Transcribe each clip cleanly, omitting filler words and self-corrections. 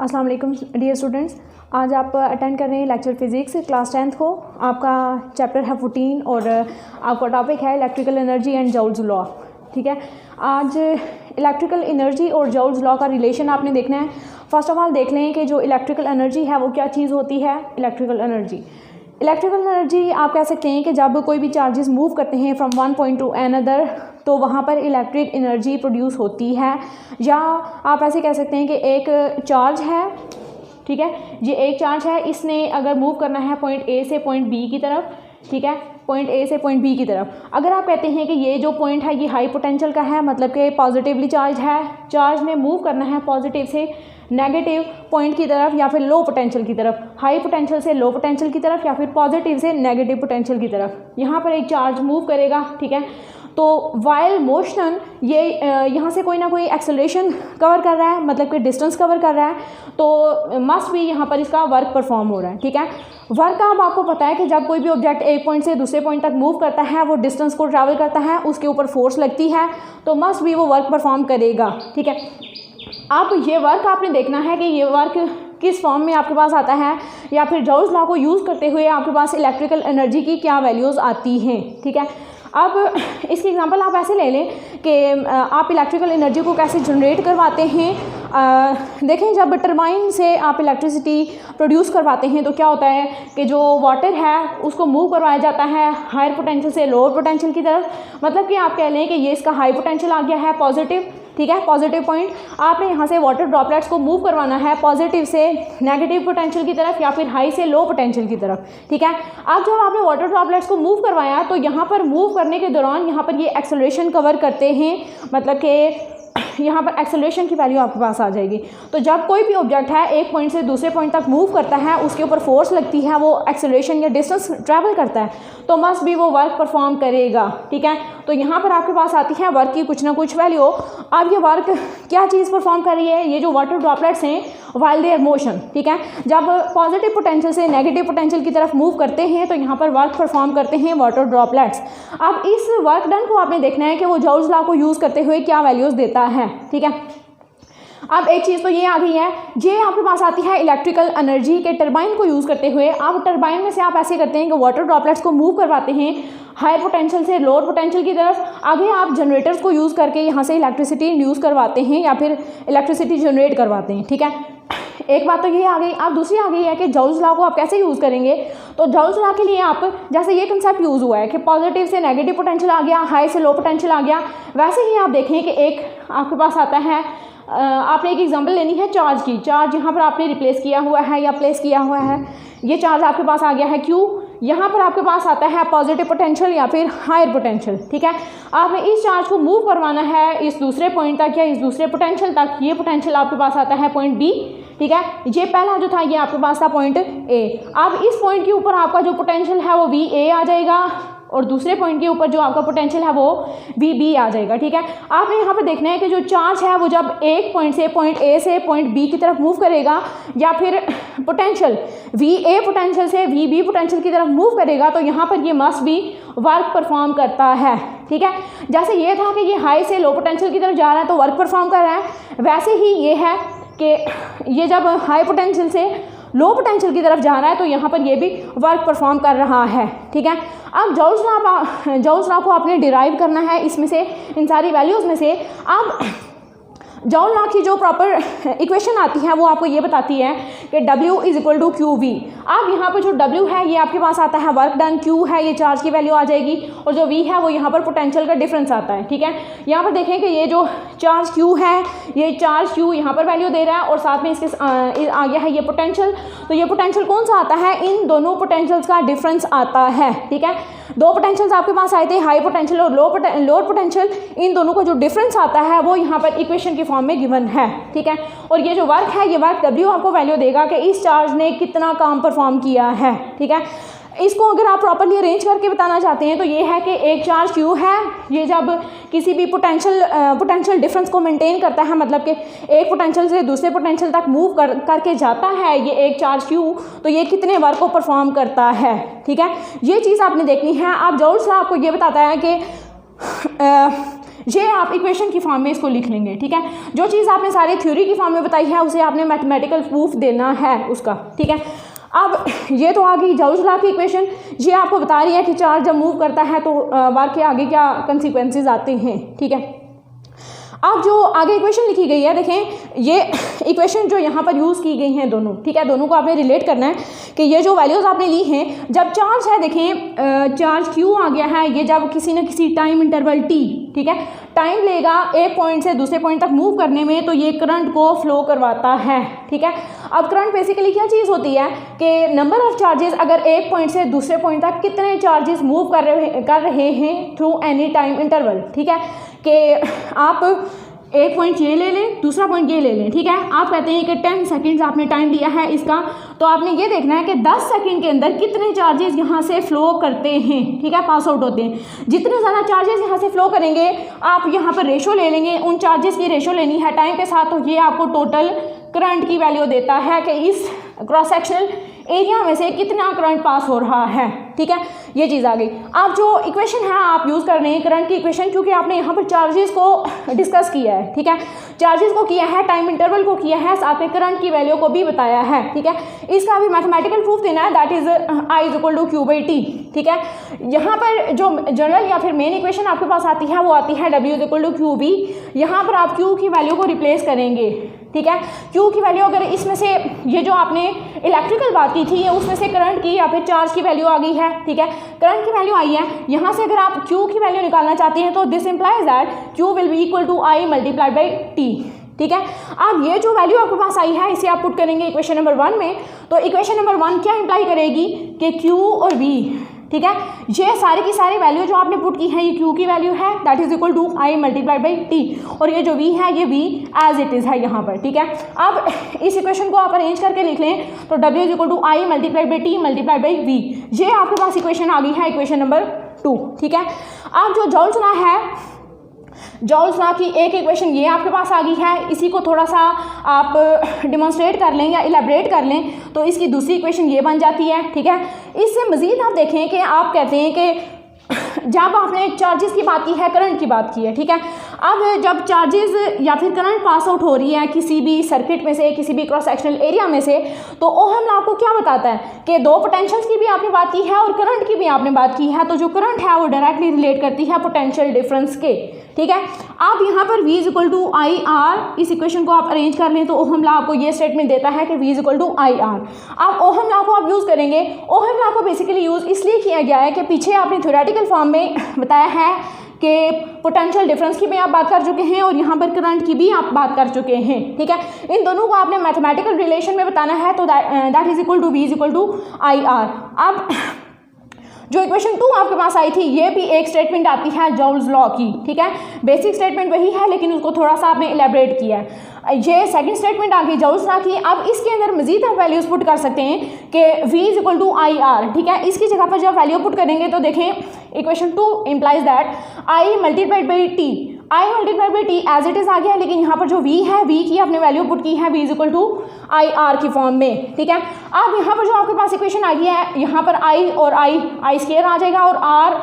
अस्सलाम वालेकुम dear students, आज आप अटेंड कर रहे हैं लेक्चर फिज़िक्स क्लास 10th को। आपका चैप्टर है 14 और आपका टॉपिक है electrical energy and joules law. ठीक है, आज इलेक्ट्रिकल एनर्जी और जॉल्स लॉ का रिलेशन आपने देखना है। फर्स्ट ऑफ ऑल देख लें कि जो इलेक्ट्रिकल एनर्जी है वो क्या चीज़ होती है। इलेक्ट्रिकल एनर्जी आप कह सकते हैं कि जब कोई भी चार्जेस मूव करते हैं from one point two another तो वहाँ पर इलेक्ट्रिक एनर्जी प्रोड्यूस होती है। या आप ऐसे कह सकते हैं कि एक चार्ज है, ठीक है, ये एक चार्ज है, इसने अगर मूव करना है पॉइंट ए से पॉइंट बी की तरफ, ठीक है, पॉइंट ए से पॉइंट बी की तरफ। अगर आप कहते हैं कि ये जो पॉइंट है ये हाई पोटेंशियल का है, मतलब कि पॉजिटिवली चार्ज है, चार्ज ने मूव करना है पॉजिटिव से नेगेटिव पॉइंट की तरफ या फिर लो पोटेंशियल की तरफ, हाई पोटेंशियल से लो पोटेंशियल की तरफ या फिर पॉजिटिव से नेगेटिव पोटेंशियल की तरफ यहाँ पर एक चार्ज मूव करेगा। ठीक है, तो वाइल मोशन ये यहाँ से कोई ना कोई एक्सेलरेशन कवर कर रहा है, मतलब कि डिस्टेंस कवर कर रहा है, तो मस्ट भी यहाँ पर इसका वर्क परफॉर्म हो रहा है। ठीक है, वर्क का अब आपको पता है कि जब कोई भी ऑब्जेक्ट एक पॉइंट से दूसरे पॉइंट तक मूव करता है, वो डिस्टेंस को ट्रैवल करता है, उसके ऊपर फोर्स लगती है, तो मस्ट भी वो वर्क परफॉर्म करेगा। ठीक है, अब ये वर्क आपने देखना है कि ये वर्क किस फॉर्म में आपके पास आता है, या फिर जॉल्स लॉ को यूज़ करते हुए आपके पास इलेक्ट्रिकल एनर्जी की क्या वैल्यूज़ आती हैं। ठीक है, अब इसकी एग्जांपल आप ऐसे ले लें कि आप इलेक्ट्रिकल एनर्जी को कैसे जनरेट करवाते हैं। देखें, जब टरबाइन से आप इलेक्ट्रिसिटी प्रोड्यूस करवाते हैं तो क्या होता है कि जो वाटर है उसको मूव करवाया जाता है हायर पोटेंशियल से लोअर पोटेंशियल की तरफ। मतलब कि आप कह लें कि ये इसका हाई पोटेंशियल आ गया है पॉजिटिव, ठीक है, पॉजिटिव पॉइंट, आपने यहाँ से वाटर ड्रॉपलेट्स को मूव करवाना है पॉजिटिव से नेगेटिव पोटेंशियल की तरफ या फिर हाई से लो पोटेंशियल की तरफ। ठीक है, अब जब आपने वाटर ड्रॉपलेट्स को मूव करवाया तो यहाँ पर मूव करने के दौरान यहाँ पर ये एक्सेलरेशन कवर करते हैं, मतलब कि यहाँ पर एक्सेलरेशन की वैल्यू आपके पास आ जाएगी। तो जब कोई भी ऑब्जेक्ट है एक पॉइंट से दूसरे पॉइंट तक मूव करता है, उसके ऊपर फोर्स लगती है, वो एक्सेलरेशन या डिस्टेंस ट्रैवल करता है, तो मस्ट भी वो वर्क परफॉर्म करेगा। ठीक है, तो यहाँ पर आपके पास आती है वर्क की कुछ ना कुछ वैल्यू। अब ये वर्क क्या चीज़ परफॉर्म कर रही है, ये जो वाटर ड्रॉपलेट्स हैं वाइल देयर मोशन, ठीक है, जब पॉजिटिव पोटेंशियल से नेगेटिव पोटेंशियल की तरफ मूव करते हैं तो यहाँ पर वर्क परफॉर्म करते हैं वाटर ड्रॉपलेट्स। अब इस वर्क डन को आपने देखना है कि वो जॉल्स लॉ को यूज़ करते हुए क्या वैल्यूज़ देता है। ठीक है, अब एक चीज़ तो ये आ गई है, ये आपके पास आती है इलेक्ट्रिकल एनर्जी के टरबाइन को यूज़ करते हुए। अब टरबाइन में से आप ऐसे करते हैं कि वाटर ड्रॉपलेट्स को मूव करवाते हैं हायर पोटेंशियल से लोअर पोटेंशियल की तरफ। आगे आप जनरेटर्स को यूज़ करके यहाँ से इलेक्ट्रिसिटी इंड्यूस करवाते हैं या फिर इलेक्ट्रिसिटी जनरेट करवाते हैं। ठीक है, एक बात तो ये आ गई। अब दूसरी आ गई है कि जॉल्स लॉ को आप कैसे यूज़ करेंगे। तो जॉल्स लॉ के लिए आप जैसे ये कंसेप्ट यूज़ हुआ है कि पॉजिटिव से नेगेटिव पोटेंशियल आ गया, हाई से लो पोटेंशियल आ गया, वैसे ही आप देखें कि एक आपके पास आता है, आपने एक एग्जांपल लेनी है चार्ज की। चार्ज यहाँ पर आपने रिप्लेस किया हुआ है या प्लेस किया हुआ है, ये चार्ज आपके पास आ गया है Q, यहाँ पर आपके पास आता है पॉजिटिव पोटेंशियल या फिर हायर पोटेंशियल। ठीक है, आपने इस चार्ज को मूव करवाना है इस दूसरे पॉइंट तक या इस दूसरे पोटेंशियल तक। ये पोटेंशियल आपके पास आता है पॉइंट B, ठीक है, ये पहला जो था ये आपके पास था पॉइंट A। अब इस पॉइंट के ऊपर आपका जो पोटेंशियल है वो VA आ जाएगा और दूसरे पॉइंट के ऊपर जो आपका पोटेंशियल है वो VB आ जाएगा। ठीक है, आपने यहाँ पे देखना है कि जो चार्ज है वो जब एक पॉइंट से पॉइंट A से पॉइंट B की तरफ मूव करेगा या फिर पोटेंशियल VA पोटेंशियल से VB पोटेंशियल की तरफ मूव करेगा तो यहाँ पर ये मस्ट भी वर्क परफॉर्म करता है। ठीक है, जैसे ये था कि ये हाई से लो पोटेंशियल की तरफ जा रहा है तो वर्क परफॉर्म कर रहा है, वैसे ही ये है कि ये जब हाई पोटेंशियल से लो पोटेंशियल की तरफ जा रहा है तो यहाँ पर ये भी वर्क परफॉर्म कर रहा है। ठीक है, अब जॉल्स लॉ को आपने डिराइव करना है इसमें से, इन सारी वैल्यूज़ में से। अब जॉल्स लॉ की जो प्रॉपर इक्वेशन आती है वो आपको ये बताती है कि W = QV। अब यहाँ पर जो W है ये आपके पास आता है वर्क डन, Q है ये चार्ज की वैल्यू आ जाएगी और जो V है वो यहाँ पर पोटेंशियल का डिफरेंस आता है। ठीक है, यहाँ पर देखें कि ये जो चार्ज Q है ये चार्ज Q यहाँ पर वैल्यू दे रहा है और साथ में इसके आ गया है ये पोटेंशियल। तो ये पोटेंशियल कौन सा आता है, इन दोनों पोटेंशियल्स का डिफरेंस आता है। ठीक है, दो पोटेंशियल्स आपके पास आए थे, हाई पोटेंशियल और लोअर पोटेंशियल, इन दोनों का जो डिफरेंस आता है वो यहाँ पर इक्वेशन की फॉर्म में गिवन है। ठीक है, और ये जो वर्क है ये वर्क W आपको वैल्यू देगा कि इस चार्ज ने कितना काम परफॉर्म किया है। ठीक है, इसको अगर आप प्रॉपर्ली अरेंज करके बताना चाहते हैं तो ये है कि एक चार्ज Q है, ये जब किसी भी पोटेंशियल डिफरेंस को मेंटेन करता है, मतलब कि एक पोटेंशियल से दूसरे पोटेंशियल तक मूव करके जाता है ये एक चार्ज Q, तो ये कितने वर्क को परफॉर्म करता है। ठीक है, ये चीज़ आपने देखनी है। आप जॉल्स लॉ आपको ये बताता है कि ये आप इक्वेशन की फॉर्म में इसको लिख लेंगे, ठीक है। जो चीज़ आपने सारी थ्योरी की फॉर्म में बताई है उसे आपने मैथमेटिकल प्रूफ देना है उसका, ठीक है। अब ये तो आ गई जॉल्स लॉ की इक्वेशन, ये आपको बता रही है कि चार्ज जब मूव करता है तो वर्क के आगे क्या कंसिक्वेंसेज आते हैं, ठीक है। अब जो आगे इक्वेशन लिखी गई है, देखें ये इक्वेशन जो यहाँ पर यूज़ की गई हैं दोनों, ठीक है, दोनों को आपने रिलेट करना है कि ये जो वैल्यूज़ आपने ली हैं, जब चार्ज है, देखें चार्ज क्यू आ गया है, ये जब किसी न किसी टाइम इंटरवल टी, ठीक है, टाइम लेगा एक पॉइंट से दूसरे पॉइंट तक मूव करने में, तो ये करंट को फ्लो करवाता है, ठीक है। अब करंट बेसिकली क्या चीज़ होती है कि नंबर ऑफ चार्जेस, अगर एक पॉइंट से दूसरे पॉइंट तक कितने चार्जेस मूव कर रहे हैं थ्रू एनी टाइम इंटरवल, ठीक है, कि आप एक पॉइंट ये ले लें, दूसरा पॉइंट ये ले लें, ठीक है। आप कहते हैं कि 10 सेकंड्स आपने टाइम दिया है इसका, तो आपने ये देखना है कि 10 सेकंड के अंदर कितने चार्जेस यहाँ से फ्लो करते हैं, ठीक है, पास आउट होते हैं। जितने ज़्यादा चार्जेस यहाँ से फ्लो करेंगे, आप यहाँ पर रेशो ले लेंगे, उन चार्जेस की रेशो लेनी है टाइम के साथ, तो ये आपको टोटल करंट की वैल्यू देता है कि इस क्रॉस सेक्शनल एरिया में से कितना करंट पास हो रहा है, ठीक है। ये चीज़ आ गई। आप जो इक्वेशन है आप यूज़ कर रहे हैं करंट की इक्वेशन, क्योंकि आपने यहाँ पर चार्जेस को डिस्कस किया है, ठीक है, चार्जेस को किया है, टाइम इंटरवल को किया है, साथ में करंट की वैल्यू को भी बताया है, ठीक है। इसका भी मैथमेटिकल प्रूफ देना है, दैट इज I = Q/T, ठीक है। यहाँ पर जो जनरल या फिर मेन इक्वेशन आपके पास आती है वो आती है W = QV। यहाँ पर आप Q की वैल्यू को रिप्लेस करेंगे, ठीक है। Q की वैल्यू अगर इसमें से ये जो आपने इलेक्ट्रिकल बात की थी, उसमें से करंट की या फिर चार्ज की वैल्यू आ गई है, ठीक है, करंट की वैल्यू आई है, यहाँ से अगर आप Q की वैल्यू निकालना चाहते हैं तो this implies that Q will be equal to I × T, ठीक है। अब ये जो वैल्यू आपके पास आई है इसे आप पुट करेंगे इक्वेशन नंबर 1 में, तो इक्वेशन नंबर 1 क्या इंप्लाई करेगी कि Q और V, ठीक है, ये सारी की सारी वैल्यू जो आपने पुट की है ये Q की वैल्यू है, that is equal to I × T, और ये जो V है ये V एज इट इज़ है यहाँ पर, ठीक है। अब इस इक्वेशन को आप अरेंज करके लिख लें तो W = I × T × V, ये आपके पास इक्वेशन आ गई है, इक्वेशन नंबर 2, ठीक है। अब जो जॉल्स लॉ है, जॉल्स लॉ की एक इक्वेशन ये आपके पास आ गई है, इसी को थोड़ा सा आप डिमॉन्स्ट्रेट कर लें या इलेबरेट कर लें तो इसकी दूसरी इक्वेशन ये बन जाती है, ठीक है। इससे मज़ीद आप देखें कि आप कहते हैं कि जब आपने चार्जेस की बात की है, करंट की बात की है, ठीक है। अब जब चार्जेस या फिर करंट पास आउट हो रही है किसी भी सर्किट में से, किसी भी क्रॉस सेक्शनल एरिया में से, तो ओहम लॉ आपको क्या बताता है कि दो पोटेंशियल्स की भी आपने बात की है और करंट की भी आपने बात की है, तो जो करंट है वो डायरेक्टली रिलेट करती है पोटेंशियल डिफरेंस के, ठीक है। आप यहाँ पर V = IR, इस इक्वेशन को आप अरेंज कर लें तो ओहम लॉ आपको ये स्टेटमेंट देता है कि V = IR। आप ओहम लॉ को आप यूज़ करेंगे, ओहम लॉ को बेसिकली यूज़ इसलिए किया गया है कि पीछे आपने थ्योरेटिकल फॉर्म में बताया है कि पोटेंशियल डिफरेंस की भी आप बात कर चुके हैं और यहाँ पर करंट की भी आप बात कर चुके हैं, ठीक है। इन दोनों को आपने मैथमेटिकल रिलेशन में बताना है, तो that is equal to V = IR। अब जो इक्वेशन 2 आपके पास आई थी ये भी एक स्टेटमेंट आती है जॉल्स लॉ की, ठीक है, बेसिक स्टेटमेंट वही है लेकिन उसको थोड़ा सा आपने इलेबरेट किया है। ये सेकंड स्टेटमेंट आ गई जॉल्स लॉ की। अब इसके अंदर मजीद आप वैल्यूज पुट कर सकते हैं कि V = IR, ठीक है। इसकी जगह पर जब वैल्यू पुट करेंगे तो देखें equation 2 implies that I × T, I × T as it is आ गया, लेकिन यहाँ पर जो V है, V की आपने वैल्यू पुट की है V = IR की फॉर्म में, ठीक है। अब यहाँ पर जो आपके पास इक्वेशन आ गई है, यहाँ पर I और I स्क्वायर आ जाएगा और R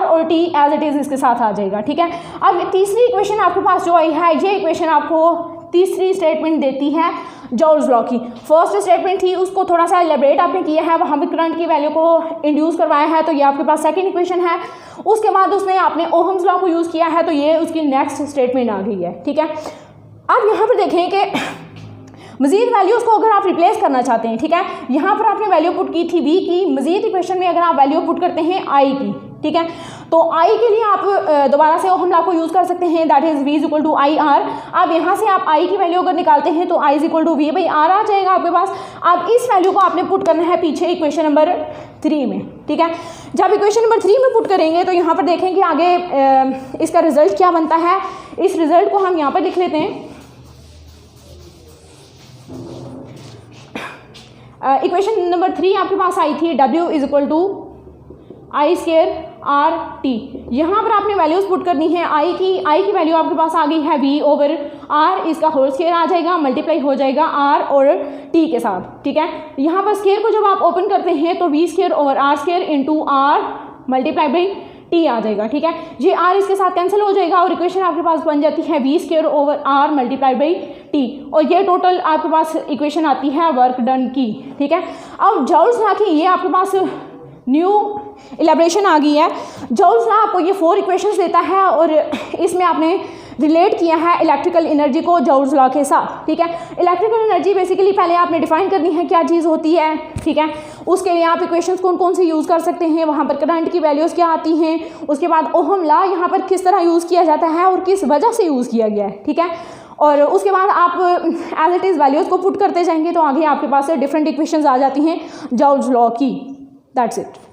और T एज इट इज़ इसके साथ आ जाएगा, ठीक है। अब तीसरी इक्वेशन आपके पास जो आई है, ये इक्वेशन आपको तीसरी स्टेटमेंट देती है जॉल्स लॉ की। फर्स्ट स्टेटमेंट थी उसको थोड़ा सा एलेबरेट आपने किया है, वहाँ पे करंट की वैल्यू को इंड्यूस करवाया है, तो ये आपके पास सेकंड इक्वेशन है। उसके बाद उसमें आपने ओहम्स लॉ को यूज़ किया है, तो ये उसकी नेक्स्ट स्टेटमेंट आ गई है, ठीक है। अब यहाँ पर देखें कि मजीद वैल्यूज को अगर आप रिप्लेस करना चाहते हैं, ठीक है, यहाँ पर आपने वैल्यू पुट की थी V की, मजीद इक्वेशन में अगर आप वैल्यू पुट करते हैं I की, ठीक है, तो I के लिए आप दोबारा से ओहम लॉ को यूज़ कर सकते हैं, दैट इज़ V = IR। अब यहाँ से आप I की वैल्यू अगर निकालते हैं तो I = V/R आ जाएगा आपके पास। अब इस वैल्यू को आपने पुट करना है पीछे इक्वेशन नंबर 3 में, ठीक है। जब इक्वेशन नंबर 3 में पुट करेंगे तो यहाँ पर देखें कि आगे इसका रिजल्ट क्या बनता है। इस रिजल्ट को हम यहाँ पर लिख लेते हैं। इक्वेशन नंबर 3 आपके पास आई थी W = I²RT। यहाँ पर आपने वैल्यूज पुट करनी है I की वैल्यू आपके पास आ गई है V/R, इसका होल स्क्वायर आ जाएगा, मल्टीप्लाई हो जाएगा R और T के साथ, ठीक है। यहाँ पर स्क्वायर को जब आप ओपन करते हैं तो V² / R² × R × टी आ जाएगा, ठीक है। ये आर इसके साथ कैंसिल हो जाएगा और इक्वेशन आपके पास बन जाती है v² over R multiply by T, और ये टोटल आपके पास इक्वेशन आती है वर्क डन की, ठीक है। अब जॉल्स लॉ की ये आपके पास न्यू इलेबरेशन आ गई है। जॉल्स लॉ आपको ये 4 इक्वेशंस देता है और इसमें आपने रिलेट किया है इलेक्ट्रिकल एनर्जी को जॉल्स लॉ के साथ, ठीक है। इलेक्ट्रिकल एनर्जी बेसिकली पहले आपने डिफाइन करनी है क्या चीज़ होती है, ठीक है। उसके लिए आप इक्वेशंस कौन कौन से यूज़ कर सकते हैं, वहाँ पर करंट की वैल्यूज़ क्या आती हैं, उसके बाद ओहम लॉ यहाँ पर किस तरह यूज़ किया जाता है और किस वजह से यूज़ किया गया है, ठीक है। और उसके बाद आप एज इट इज़ वैल्यूज़ को पुट करते जाएंगे तो आगे आपके पास डिफरेंट इक्वेशंस आ जाती हैं जॉल्स लॉ की। That's it.